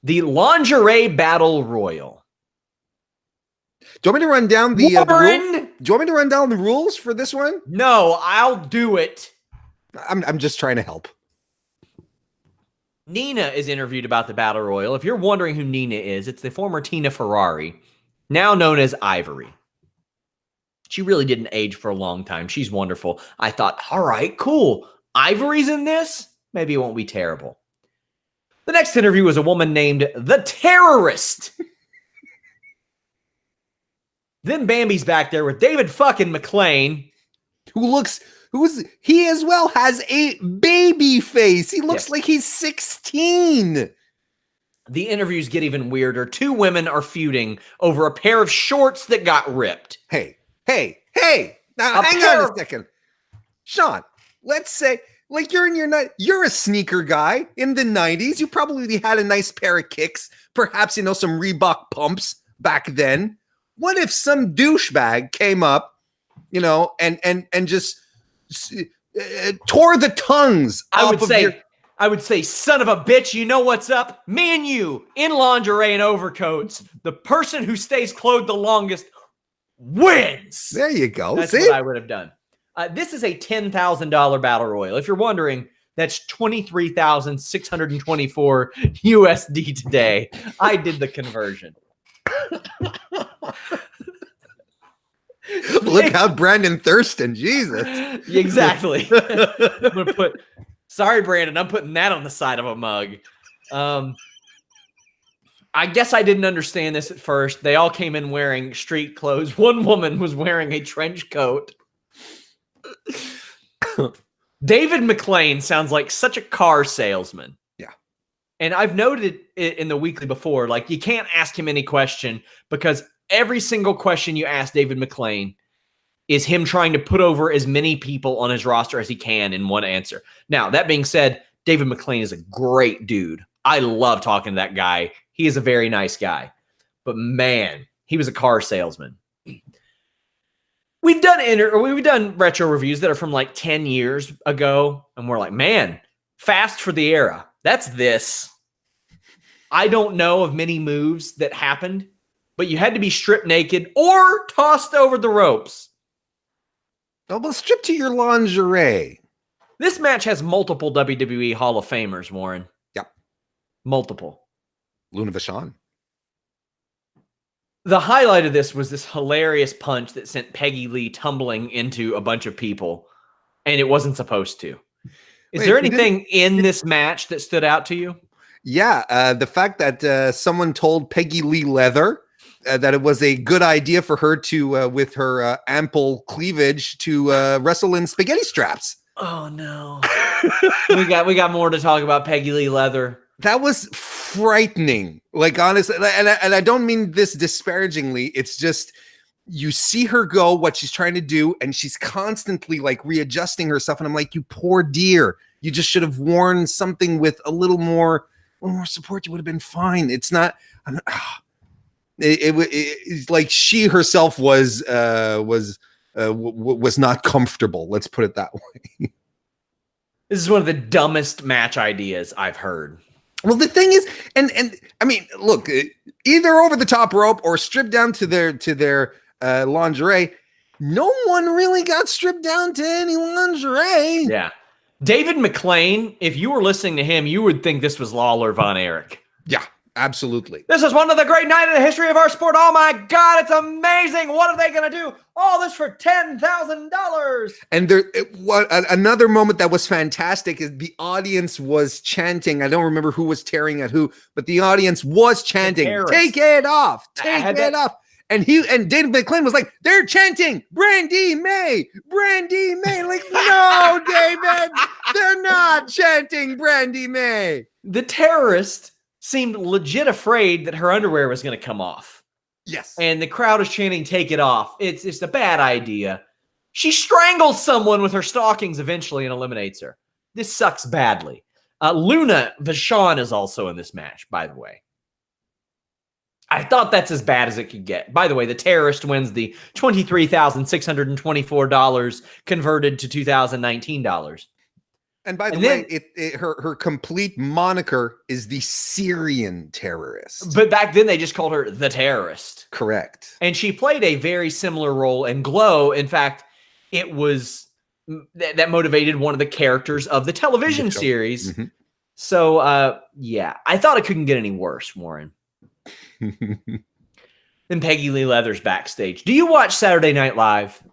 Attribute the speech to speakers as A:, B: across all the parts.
A: The Lingerie Battle Royal.
B: Do you want me to run down the
A: Warren?
B: do you want me to run down the rules for this one?
A: No, I'll do it.
B: I'm just trying to help.
A: Nina is interviewed about the Battle Royal. If you're wondering who Nina is, it's the former Tina Ferrari, now known as Ivory. She really didn't age for a long time. She's wonderful. I thought, all right, cool. Ivory's in this? Maybe it won't be terrible. The next interview was a woman named The Terrorist. Then Bambi's back there with David fucking McClain.
B: He as well has a baby face. He looks like he's 16.
A: The interviews get even weirder. Two women are feuding over a pair of shorts that got ripped.
B: Hey. Now, hang on a second. Sean, let's say, like you're a sneaker guy in the 90s. You probably had a nice pair of kicks, perhaps, some Reebok pumps back then. What if some douchebag came up, and just tore the tongues
A: I would say, son of a bitch, you know what's up? Me and you in lingerie and overcoats. The person who stays clothed the longest wins.
B: There you go.
A: That's what I would have done. This is a $10,000 battle royal. If you're wondering, that's $23,624 USD today. I did the conversion.
B: Look how Brandon Thurston, Jesus.
A: Exactly. I'm gonna sorry, Brandon, I'm putting that on the side of a mug. I guess I didn't understand this at first. They all came in wearing street clothes. One woman was wearing a trench coat. David McClain sounds like such a car salesman.
B: Yeah.
A: And I've noted it in the weekly before, like you can't ask him any question because every single question you ask David McClain is him trying to put over as many people on his roster as he can in one answer. Now, that being said, David McClain is a great dude. I love talking to that guy. He is a very nice guy. But man, he was a car salesman. We've done retro reviews that are from like 10 years ago, and we're like, man, fast for the era. That's this. I don't know of many moves that happened, but you had to be stripped naked or tossed over the ropes.
B: Well, strip to your lingerie.
A: This match has multiple WWE Hall of Famers, Warren.
B: Yep.
A: Multiple.
B: Luna Vachon.
A: The highlight of this was this hilarious punch that sent Peggy Lee tumbling into a bunch of people, and it wasn't supposed to. Is there anything in this match that stood out to you?
B: Yeah, the fact that someone told Peggy Lee Leather that it was a good idea for her to, with her ample cleavage, to wrestle in spaghetti straps.
A: Oh no, we got more to talk about Peggy Lee Leather.
B: That was frightening. Like, honestly, and I don't mean this disparagingly. It's just you see her go, what she's trying to do, and she's constantly like readjusting herself. And I'm like, you poor dear, you just should have worn something with a little more support. You would have been fine. It's not. It's like she herself was not comfortable. Let's put it that way.
A: This is one of the dumbest match ideas I've heard.
B: Well, the thing is, and I mean, look, either over the top rope or stripped down to their lingerie. No one really got stripped down to any lingerie.
A: Yeah, David McClain. If you were listening to him, you would think this was Lawler Von Erich.
B: Yeah. Absolutely.
A: This is one of the great nights in the history of our sport. Oh my God, it's amazing. What are they going to do? All this for $10,000.
B: And another moment that was fantastic is the audience was chanting. I don't remember who was tearing at who, but the audience was chanting, take it off, take it off. And David McClain was like, they're chanting, Brandy May. Like, no, David, they're not chanting Brandy May.
A: The terrorist seemed legit afraid that her underwear was going to come off.
B: Yes.
A: And the crowd is chanting, take it off. It's a bad idea. She strangles someone with her stockings eventually and eliminates her. This sucks badly. Luna Vachon is also in this match, by the way. I thought that's as bad as it could get. By the way, the terrorist wins the $23,624 converted to $2019.
B: And by the
A: And
B: way,
A: then-
B: her complete moniker is the Syrian terrorist.
A: But back then they just called her the terrorist.
B: Correct.
A: And she played a very similar role in Glow. In fact, it was that motivated one of the characters of the television series.
B: Mhm.
A: So, yeah, I thought it couldn't get any worse, Warren. Then Peggy Lee Leather's backstage. Do you watch Saturday Night Live?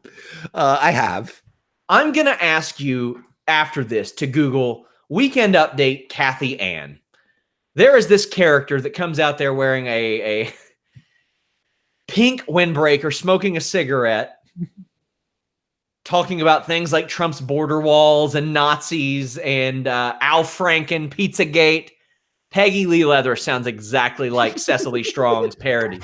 B: I have.
A: I'm going to ask you after this to Google Weekend Update Kathy Ann. There is this character that comes out there wearing a pink windbreaker, smoking a cigarette, talking about things like Trump's border walls and Nazis and Al Franken, Pizzagate. Peggy Lee Leather sounds exactly like Cecily Strong's parody.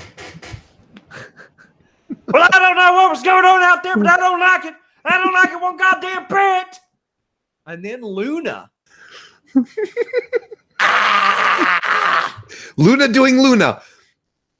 A: Well, I don't know what was going on out there, but I don't like it. I don't like it one goddamn bit. And then Luna.
B: Luna doing Luna.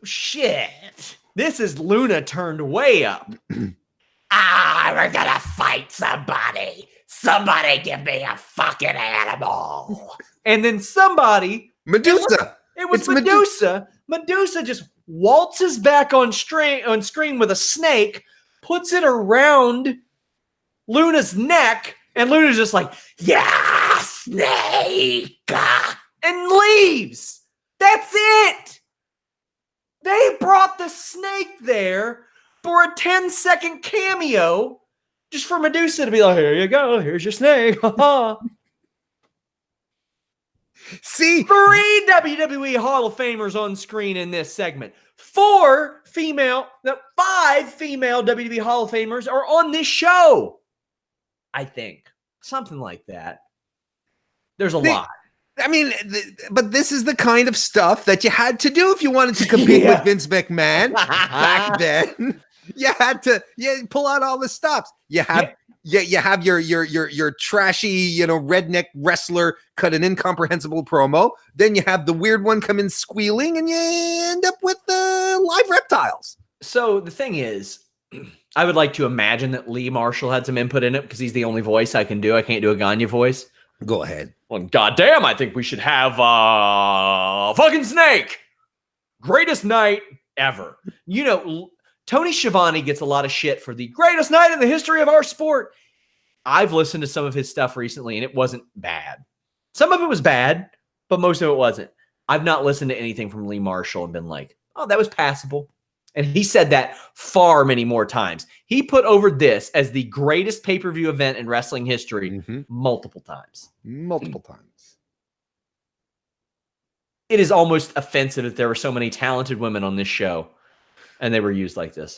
A: Shit. This is Luna turned way up. We're gonna fight somebody. Somebody give me a fucking animal. And then somebody.
B: Medusa.
A: It was Medusa. Medusa just waltzes back on screen with a snake, puts it around Luna's neck, and Luna's just like, yeah, snake, and leaves. That's it. They brought the snake there for a 10-second cameo just for Medusa to be like, here you go, here's your snake.
B: See,
A: 3 WWE Hall of Famers on screen in this segment. 5 female WWE Hall of Famers are on this show. I think. Something like that. There's a lot.
B: I mean, but this is the kind of stuff that you had to do if you wanted to compete with Vince McMahon back then. You had to pull out all the stops. You have your trashy, redneck wrestler cut an incomprehensible promo. Then you have the weird one come in squealing, and you end up with live reptiles.
A: So the thing is, I would like to imagine that Lee Marshall had some input in it because he's the only voice I can do. I can't do a Gagne voice.
B: Go ahead.
A: Well, goddamn, I think we should have fucking Snake. Greatest night ever. Tony Schiavone gets a lot of shit for the greatest night in the history of our sport. I've listened to some of his stuff recently, and it wasn't bad. Some of it was bad, but most of it wasn't. I've not listened to anything from Lee Marshall and been like, oh, that was passable. And he said that far many more times. He put over this as the greatest pay-per-view event in wrestling history multiple times.
B: Multiple times.
A: It is almost offensive that there were so many talented women on this show and they were used like this.